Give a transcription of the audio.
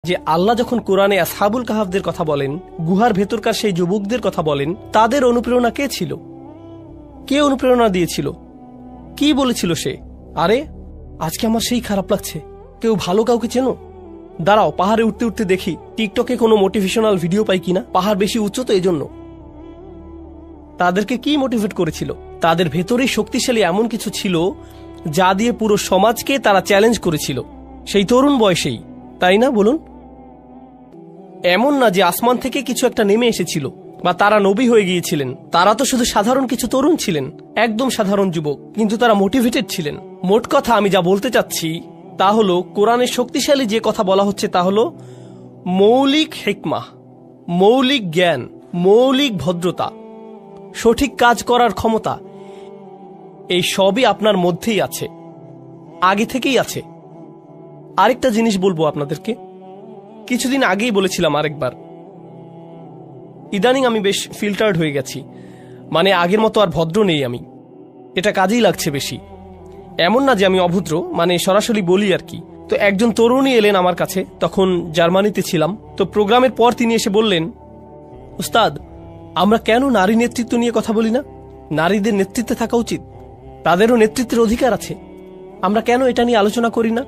যে আল্লাহ যখন কোরআনে আসহাবুল কাহাফদের কথা বলেন, গুহার ভেতরকার সেই যুবকদের কথা বলেন, তাদের অনুপ্রেরণা কে ছিল? কে অনুপ্রেরণা দিয়েছিল? কি বলেছিল সে? আরে আজকে আমার সেই খারাপ লাগছে, কেউ ভালো কাউকে চেনো? দাঁড়াও, পাহাড়ে উঠতে উঠতে দেখি টিকটকে কোনো মোটিভেশনাল ভিডিও পাই কিনা। পাহাড় বেশি উচ্চ তো এজন্য। তাদেরকে কি মোটিভেট করেছিল? তাদের ভেতরেই শক্তিশালী এমন কিছু ছিল যা দিয়ে পুরো সমাজকে তারা চ্যালেঞ্জ করেছিল, সেই তরুণ বয়সেই, তাই না? বলুন। এমন না যে আসমান থেকে কিছু একটা নেমে এসেছিল বা তারা নবী হয়ে গিয়েছিলেন। তারা তো শুধু সাধারণ কিছু তরুণ ছিলেন, একদম সাধারণ যুবক, কিন্তু তারা মোটিভেটেড ছিলেন। মোট কথা আমি যা বলতে চাচ্ছি তা হলো, কোরআনের শক্তিশালী যে কথা বলা হচ্ছে তা হলো মৌলিক হিকমাহ, মৌলিক জ্ঞান, মৌলিক ভদ্রতা, সঠিক কাজ করার ক্ষমতা। এই সবই আপনার মধ্যেই আছে, আগে থেকেই আছে। আরেকটা জিনিস বলবো আপনাদেরকে, কিছুদিন আগেই বলেছিলাম আরেকবার, ইদানিং আমি বেশ ফিল্টার্ড হয়ে গেছি, মানে আগের মতো আর ভদ্র নেই আমি, এটা কাজেই লাগছে বেশি। এমন না যে আমি অভদ্র, মানে সরাসরি বলি আর কি। তো একজন তরুণী এলেন আমার কাছে, তখন জার্মানিতে ছিলাম। তো প্রোগ্রামের পর তিনি এসে বললেন, উস্তাদ, আমরা কেন নারী নেতৃত্ব নিয়ে কথা বলি না? নারীদের নেতৃত্বে থাকা উচিত, তাদেরও নেতৃত্বের অধিকার আছে, আমরা কেন এটা নিয়ে আলোচনা করি না?